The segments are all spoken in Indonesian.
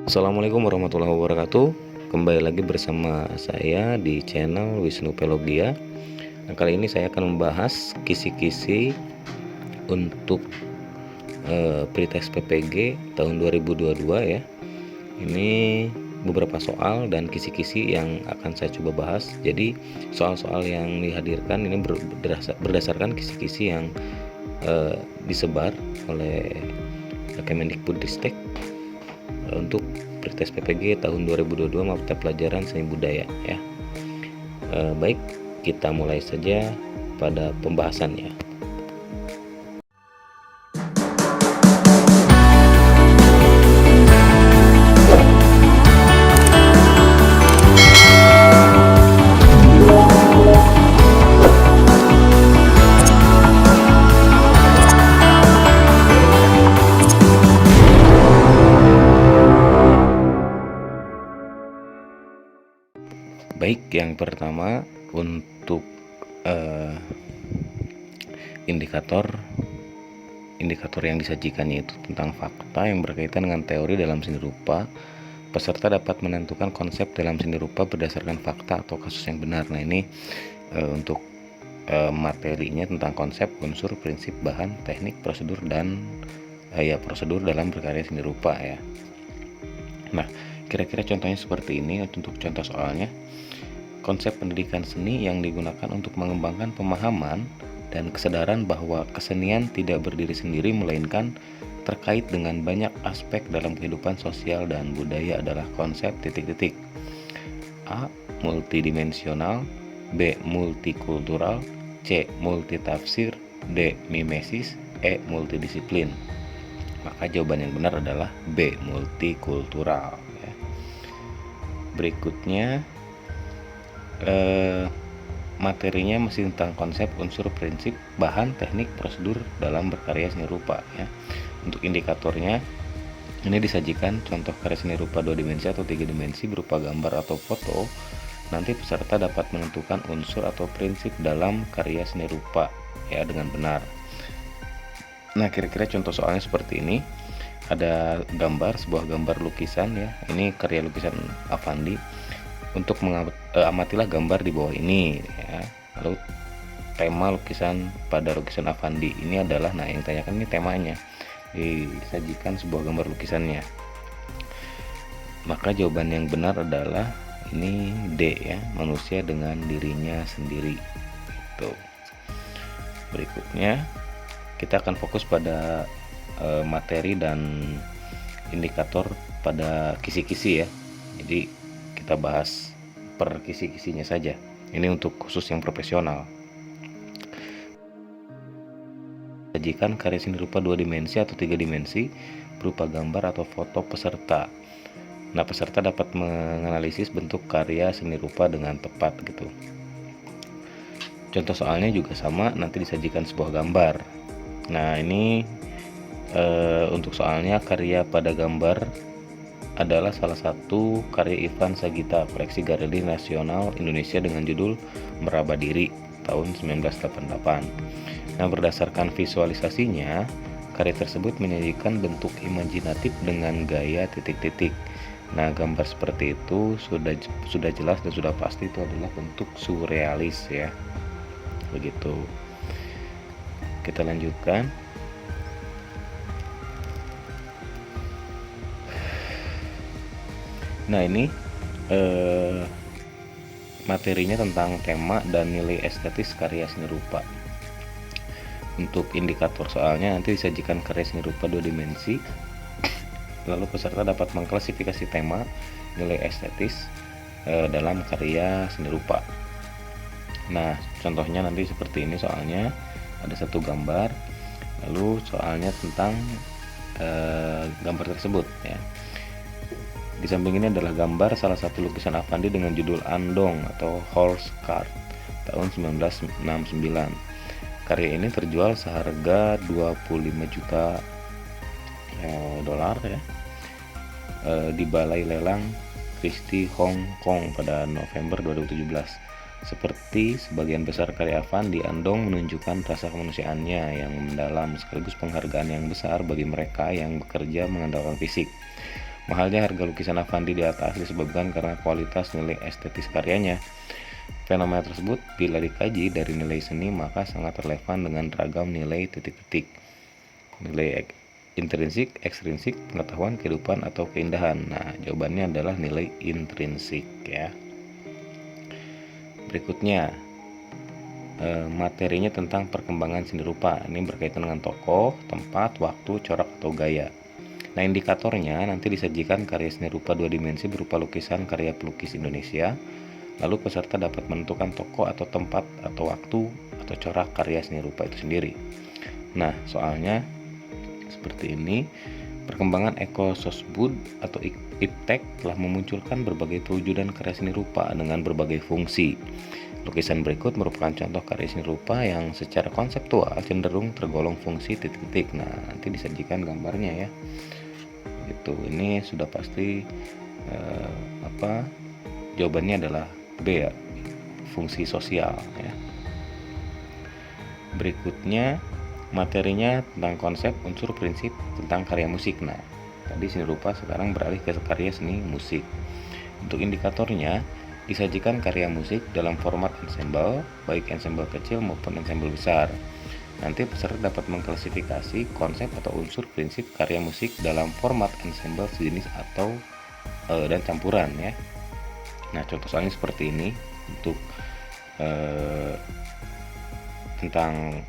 Assalamualaikum warahmatullahi wabarakatuh. Kembali lagi bersama saya di channel Wisnu Pelogia. Nah, kali ini saya akan membahas kisi-kisi untuk pretest PPG tahun 2022 ya. Ini beberapa soal dan kisi-kisi yang akan saya coba bahas. Jadi soal-soal yang dihadirkan ini berdasarkan kisi-kisi yang disebar oleh Kemendikbudristek untuk pretest PPG tahun 2022 mata pelajaran seni budaya ya. Baik, kita mulai saja pada pembahasannya. Baik, yang pertama untuk indikator yang disajikannya itu tentang fakta yang berkaitan dengan teori dalam seni rupa. Peserta dapat menentukan konsep dalam seni rupa berdasarkan fakta atau kasus yang benar. Nah, ini untuk materinya tentang konsep, unsur, prinsip, bahan, teknik, prosedur, dan prosedur dalam berkarya seni rupa ya. Nah, kira-kira contohnya seperti ini untuk contoh soalnya. Konsep pendidikan seni yang digunakan untuk mengembangkan pemahaman dan kesadaran bahwa kesenian tidak berdiri sendiri melainkan terkait dengan banyak aspek dalam kehidupan sosial dan budaya adalah konsep titik-titik. A. Multidimensional, B. Multikultural, C. Multitafsir, D. Mimesis, E. Multidisiplin. Maka jawaban yang benar adalah B. Multikultural ya. Berikutnya materinya masih tentang konsep, unsur, prinsip, bahan, teknik, prosedur dalam berkarya seni rupa ya. Untuk indikatornya ini disajikan contoh karya seni rupa 2 dimensi atau 3 dimensi berupa gambar atau foto. Nanti peserta dapat menentukan unsur atau prinsip dalam karya seni rupa ya dengan benar. Nah, kira-kira contoh soalnya seperti ini. Ada gambar, sebuah gambar lukisan ya. Ini karya lukisan Avandi. Untuk amatilah gambar di bawah ini ya. Lalu tema lukisan pada lukisan Avandi ini adalah, nah yang tanyakan ini temanya, disajikan sebuah gambar lukisannya. Maka jawaban yang benar adalah ini D ya, manusia dengan dirinya sendiri itu. Berikutnya kita akan fokus pada materi dan indikator pada kisi-kisi ya. Jadi kita bahas per kisi-kisinya saja. Ini untuk khusus yang profesional. Sajikan karya seni rupa 2 dimensi atau 3 dimensi berupa gambar atau foto peserta. Nah, peserta dapat menganalisis bentuk karya seni rupa dengan tepat gitu. Contoh soalnya juga sama, nanti disajikan sebuah gambar. Nah, ini untuk soalnya karya pada gambar adalah salah satu karya Ivan Sagita, koleksi Galeri Nasional Indonesia dengan judul Meraba Diri tahun 1988. Nah, berdasarkan visualisasinya, karya tersebut menyajikan bentuk imajinatif dengan gaya titik-titik. Nah, gambar seperti itu sudah jelas dan sudah pasti itu adalah bentuk surrealis ya. Begitu. Kita lanjutkan. Nah, ini materinya tentang tema dan nilai estetis karya seni rupa. Untuk indikator soalnya nanti disajikan karya seni rupa 2 dimensi. Lalu peserta dapat mengklasifikasi tema, nilai estetis dalam karya seni rupa. Nah, contohnya nanti seperti ini soalnya. Ada satu gambar, lalu soalnya tentang gambar tersebut ya. Di samping ini adalah gambar salah satu lukisan Avandi dengan judul Andong atau Horse Cart tahun 1969. Karya ini terjual seharga 25 juta dolar ya, di Balai Lelang Christie Hong Kong pada November 2017. Seperti sebagian besar karya Avandi, Andong menunjukkan rasa kemanusiaannya yang mendalam sekaligus penghargaan yang besar bagi mereka yang bekerja mengandalkan fisik. Mahalnya harga lukisan Affandi di atas disebabkan karena kualitas nilai estetis karyanya. Fenomena tersebut bila dikaji dari nilai seni maka sangat relevan dengan ragam nilai titik-titik. Nilai intrinsik, ekstrinsik, pengetahuan, kehidupan, atau keindahan. Nah, jawabannya adalah nilai intrinsik ya. Berikutnya, materinya tentang perkembangan seni rupa. Ini berkaitan dengan tokoh, tempat, waktu, corak, atau gaya. Nah, indikatornya nanti disajikan karya seni rupa 2 dimensi berupa lukisan karya pelukis Indonesia. Lalu peserta dapat menentukan tokoh atau tempat atau waktu atau corak karya seni rupa itu sendiri. Nah, soalnya seperti ini. Perkembangan ekososbud atau iptek telah memunculkan berbagai perwujudan karya seni rupa dengan berbagai fungsi. Lukisan berikut merupakan contoh karya seni rupa yang secara konseptual cenderung tergolong fungsi titik-titik. Nah, nanti disajikan gambarnya ya. Itu ini sudah pasti jawabannya adalah B ya, fungsi sosial ya. Berikutnya materinya tentang konsep, unsur, prinsip tentang karya musik. Nah, tadi seni rupa, sekarang beralih ke karya seni musik. Untuk indikatornya disajikan karya musik dalam format ensemble, baik ensemble kecil maupun ensemble besar. Nanti peserta dapat mengklasifikasi konsep atau unsur prinsip karya musik dalam format ensemble sejenis atau dan campuran ya. Nah, contoh soalnya seperti ini untuk tentang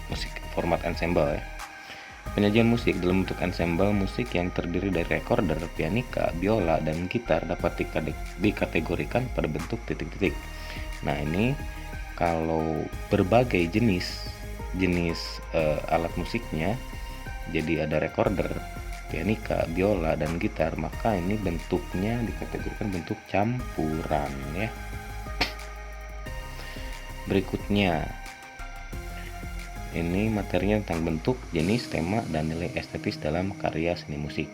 musik format ensemble ya. Penyajian musik dalam bentuk ensemble musik yang terdiri dari recorder, pianika, biola, dan gitar dapat dikategorikan pada bentuk titik-titik. Nah, ini kalau berbagai jenis alat musiknya, jadi ada recorder, pianika, biola, dan gitar, maka ini bentuknya dikategorikan bentuk campuran ya. Berikutnya, ini materinya tentang bentuk, jenis, tema, dan nilai estetis dalam karya seni musik.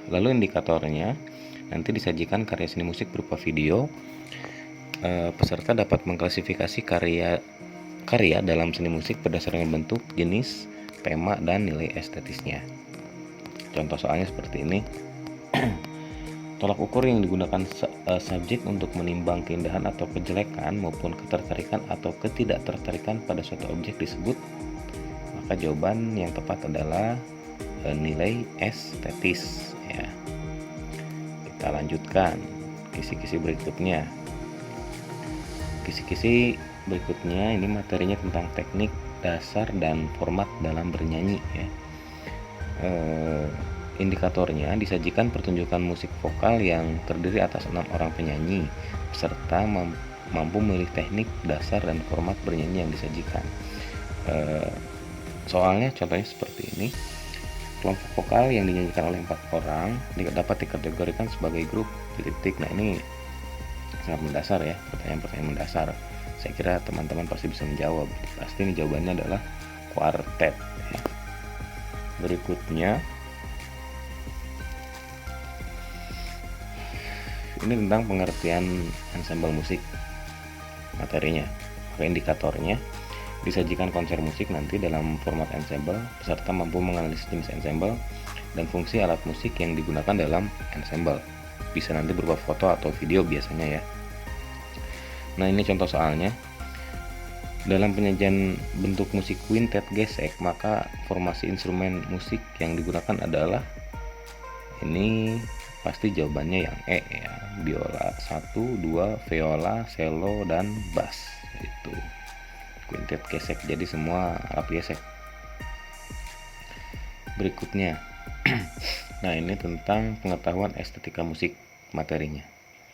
Lalu indikatornya nanti disajikan karya seni musik berupa video. Peserta dapat mengklasifikasi karya dalam seni musik berdasarkan bentuk, jenis, tema, dan nilai estetisnya. Contoh soalnya seperti ini. Tolak ukur yang digunakan subjek untuk menimbang keindahan atau kejelekan maupun ketertarikan atau ketidaktertarikan pada suatu objek disebut, maka jawaban yang tepat adalah nilai estetis ya. Kita lanjutkan kisi-kisi berikutnya. Kisi-kisi berikutnya ini materinya tentang teknik, dasar, dan format dalam bernyanyi ya. Indikatornya disajikan pertunjukan musik vokal yang terdiri atas 6 orang penyanyi, serta mampu memilih teknik, dasar, dan format bernyanyi yang disajikan. Soalnya contohnya seperti ini. Kelompok vokal yang dinyanyikan oleh 4 orang dapat dikategorikan sebagai grup titik-titik. Nah, ini sangat mendasar ya, pertanyaan-pertanyaan mendasar. Saya kira teman-teman pasti bisa menjawab. Pasti ini jawabannya adalah kuartet ya. Berikutnya ini tentang pengertian ensemble musik materinya. Indikatornya disajikan konser musik nanti dalam format ensemble. Peserta mampu menganalisis jenis ensemble dan fungsi alat musik yang digunakan dalam ensemble. Bisa nanti berupa foto atau video biasanya ya. Nah, ini contoh soalnya. Dalam penyajian bentuk musik quintet gesek, maka formasi instrumen musik yang digunakan adalah ini pasti jawabannya yang E ya. Biola 1, 2, viola, cello, dan bass. Itu quintet gesek, jadi semua alat gesek. Berikutnya nah, ini tentang pengetahuan estetika musik materinya.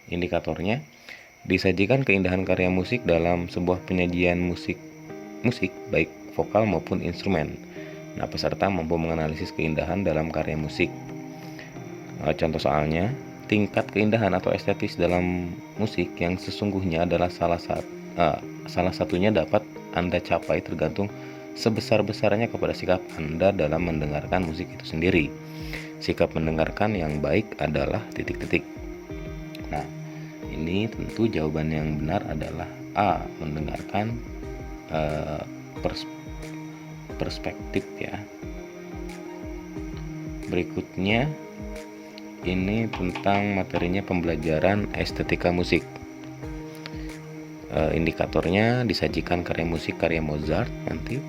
Indikatornya disajikan keindahan karya musik dalam sebuah penyajian musik baik vokal maupun instrumen. Nah, peserta mampu menganalisis keindahan dalam karya musik. Contoh soalnya, tingkat keindahan atau estetis dalam musik yang sesungguhnya adalah salah satunya dapat Anda capai tergantung sebesar-besarnya kepada sikap Anda dalam mendengarkan musik itu sendiri. Sikap mendengarkan yang baik adalah titik-titik. Nah, ini tentu jawaban yang benar adalah A, mendengarkan perspektif ya. Berikutnya ini tentang materinya pembelajaran estetika musik. Indikatornya disajikan karya musik karya Mozart nanti.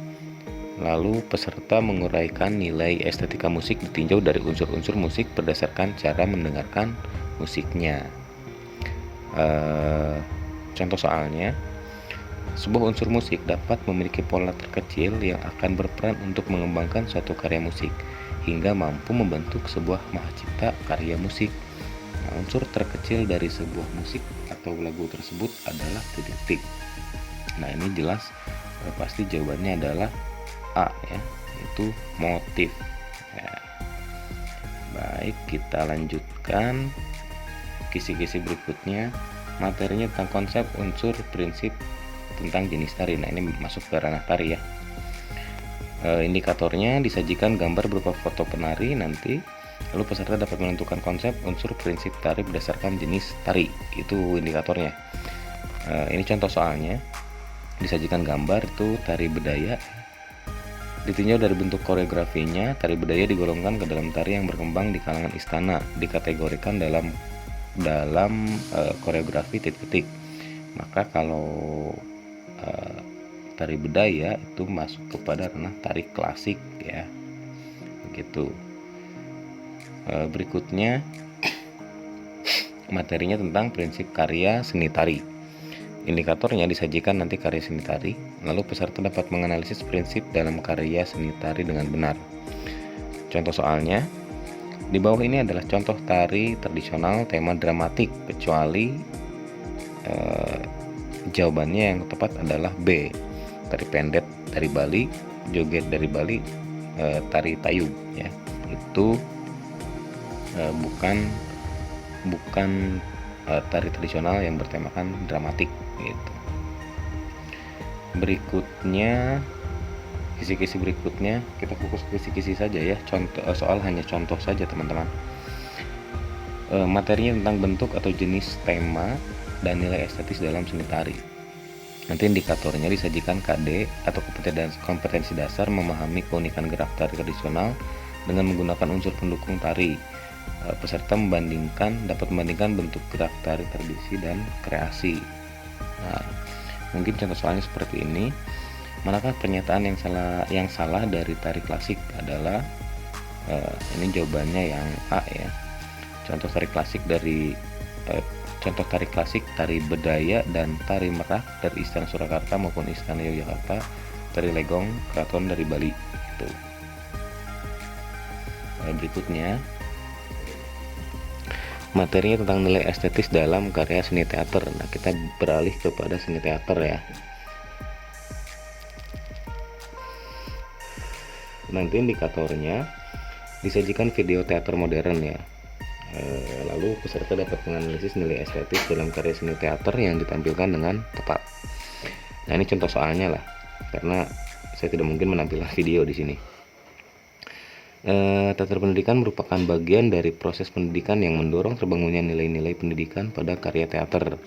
Lalu peserta menguraikan nilai estetika musik ditinjau dari unsur-unsur musik berdasarkan cara mendengarkan musiknya. Contoh soalnya, sebuah unsur musik dapat memiliki pola terkecil yang akan berperan untuk mengembangkan suatu karya musik hingga mampu membentuk sebuah mahacipta karya musik. Nah, unsur terkecil dari sebuah musik atau lagu tersebut adalah titik. Nah, ini jelas pasti jawabannya adalah A ya, itu motif ya. Baik, kita lanjutkan kisi-kisi berikutnya. Materinya tentang konsep, unsur, prinsip tentang jenis tari. Nah, ini masuk ke ranah tari ya. Indikatornya disajikan gambar berupa foto penari nanti. Lalu peserta dapat menentukan konsep, unsur, prinsip tari berdasarkan jenis tari. Itu indikatornya. Ini contoh soalnya. Disajikan gambar itu tari bedaya. Ditinjau dari bentuk koreografinya, tari bedaya digolongkan ke dalam tari yang berkembang di kalangan istana, dikategorikan dalam koreografi titik-titik. Maka kalau tari bedaya itu masuk kepada ranah tari klasik ya, begitu. Berikutnya materinya tentang prinsip karya seni tari. Indikatornya disajikan nanti karya seni tari, lalu peserta dapat menganalisis prinsip dalam karya seni tari dengan benar. Contoh soalnya, di bawah ini adalah contoh tari tradisional tema dramatik, kecuali jawabannya yang tepat adalah B, tari pendet dari Bali, joget dari Bali, tari tayub ya. Itu bukan tari tradisional yang bertemakan dramatik gitu. Berikutnya kisi-kisi berikutnya kita fokus ke kisi-kisi saja ya, contoh soal hanya contoh saja teman-teman. Materinya tentang bentuk atau jenis tema dan nilai estetis dalam seni tari. Nanti indikatornya disajikan KD atau kompetensi dasar memahami keunikan gerak tari tradisional dengan menggunakan unsur pendukung tari. Peserta dapat membandingkan bentuk gerak tari tradisi dan kreasi. Nah, mungkin contoh soalnya seperti ini. Manakah pernyataan yang salah dari tari klasik adalah ini jawabannya yang A ya. Contoh tari klasik tari bedaya dan tari merak dari Istana Surakarta maupun Istana Yogyakarta, tari legong keraton dari Bali itu. Berikutnya materinya tentang nilai estetis dalam karya seni teater. Nah, kita beralih kepada seni teater ya. Nanti indikatornya disajikan video teater modern ya. Lalu peserta dapat menganalisis nilai estetis dalam karya seni teater yang ditampilkan dengan tepat. Nah, ini contoh soalnya lah, karena saya tidak mungkin menampilkan video di sini. Teater pendidikan merupakan bagian dari proses pendidikan yang mendorong terbangunnya nilai-nilai pendidikan pada karya teater.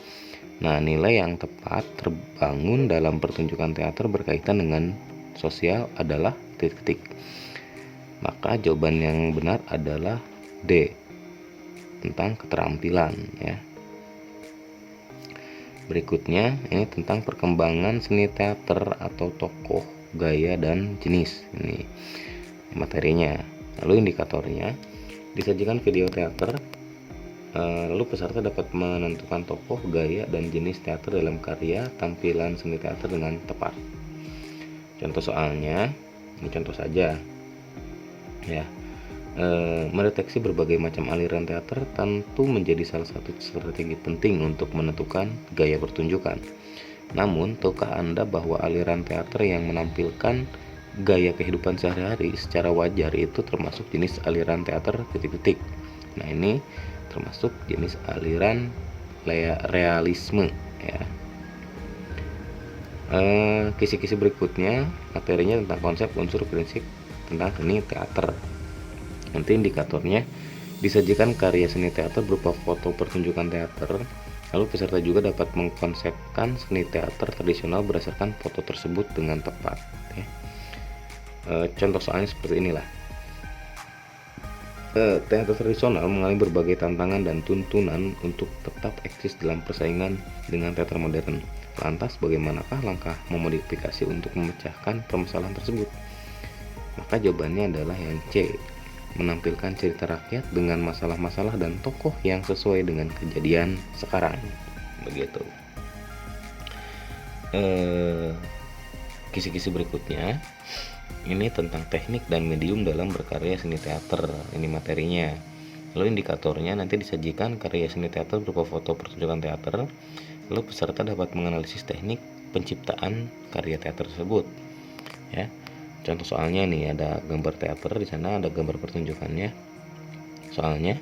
Nah, nilai yang tepat terbangun dalam pertunjukan teater berkaitan dengan sosial adalah titik-titik. Maka jawaban yang benar adalah D, tentang keterampilan ya. Berikutnya ini tentang perkembangan seni teater atau tokoh, gaya dan jenis. Ini materinya. Lalu indikatornya disajikan video teater, lalu peserta dapat menentukan tokoh, gaya dan jenis teater dalam karya tampilan seni teater dengan tepat. Contoh soalnya, ini contoh saja ya. Mendeteksi berbagai macam aliran teater tentu menjadi salah satu strategi penting untuk menentukan gaya pertunjukan. Namun, tahukah Anda bahwa aliran teater yang menampilkan gaya kehidupan sehari-hari secara wajar itu termasuk jenis aliran teater titik-titik. Nah, ini termasuk jenis aliran realisme ya. Kisi-kisi berikutnya materinya tentang konsep, unsur, prinsip tentang seni teater. Nanti indikatornya disajikan karya seni teater berupa foto pertunjukan teater. Lalu peserta juga dapat mengkonsepkan seni teater tradisional berdasarkan foto tersebut dengan tepat ya. Contoh soalnya seperti inilah. Teater tradisional mengalami berbagai tantangan dan tuntunan untuk tetap eksis dalam persaingan dengan teater modern. Lantas, bagaimanakah langkah memodifikasi untuk memecahkan permasalahan tersebut? Maka jawabannya adalah yang C, menampilkan cerita rakyat dengan masalah-masalah dan tokoh yang sesuai dengan kejadian sekarang. Begitu. Kisi-kisi berikutnya ini tentang teknik dan medium dalam berkarya seni teater. Ini materinya. Lalu indikatornya nanti disajikan karya seni teater berupa foto pertunjukan teater. Lalu peserta dapat menganalisis teknik penciptaan karya teater tersebut. Ya. Contoh soalnya nih, ada gambar teater, di sana ada gambar pertunjukannya. Soalnya,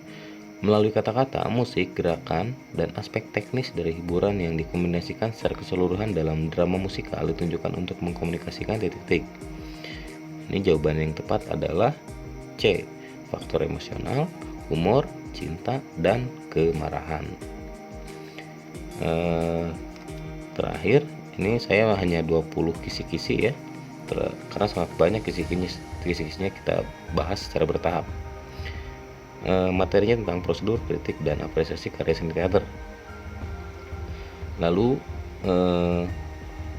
melalui kata-kata, musik, gerakan, dan aspek teknis dari hiburan yang dikombinasikan secara keseluruhan dalam drama musikal ditunjukkan untuk mengkomunikasikan titik-titik. Ini jawaban yang tepat adalah C, faktor emosional, humor, cinta, dan kemarahan. Terakhir, ini saya hanya 20 kisi-kisi ya, karena sangat banyak kisi-kisinya kita bahas secara bertahap. Materinya tentang prosedur, kritik, dan apresiasi karya seni teater. Lalu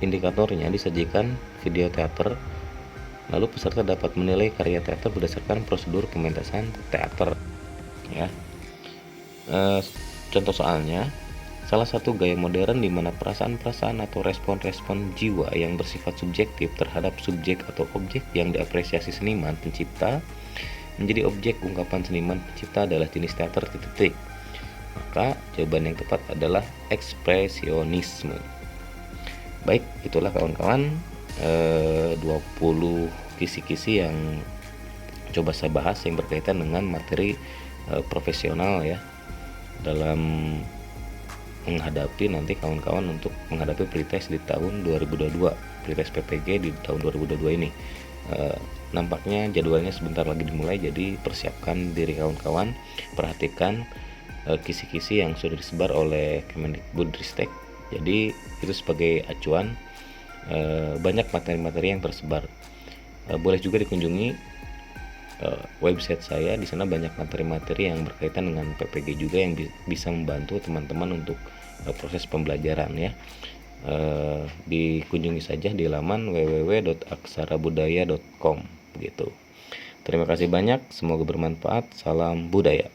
indikatornya disajikan video teater. Lalu peserta dapat menilai karya teater berdasarkan prosedur pementasan teater. Ya. Contoh soalnya, salah satu gaya modern di mana perasaan-perasaan atau respon-respon jiwa yang bersifat subjektif terhadap subjek atau objek yang diapresiasi seniman pencipta menjadi objek ungkapan seniman pencipta adalah jenis teater titik-titik. Maka jawaban yang tepat adalah ekspresionisme. Baik, itulah kawan-kawan 20 kisi-kisi yang coba saya bahas yang berkaitan dengan materi profesional ya, dalam menghadapi nanti kawan-kawan untuk menghadapi pretest di tahun 2022, pretest PPG di tahun 2022 ini. Nampaknya jadwalnya sebentar lagi dimulai, jadi persiapkan diri kawan-kawan, perhatikan kisi-kisi yang sudah disebar oleh Kemendikbudristek. Jadi itu sebagai acuan. Banyak materi-materi yang tersebar. Boleh juga dikunjungi website saya, di sana banyak materi-materi yang berkaitan dengan PPG juga yang bisa membantu teman-teman untuk proses pembelajaran ya. Dikunjungi saja di laman www.aksarabudaya.com gitu. Terima kasih banyak, semoga bermanfaat. Salam budaya.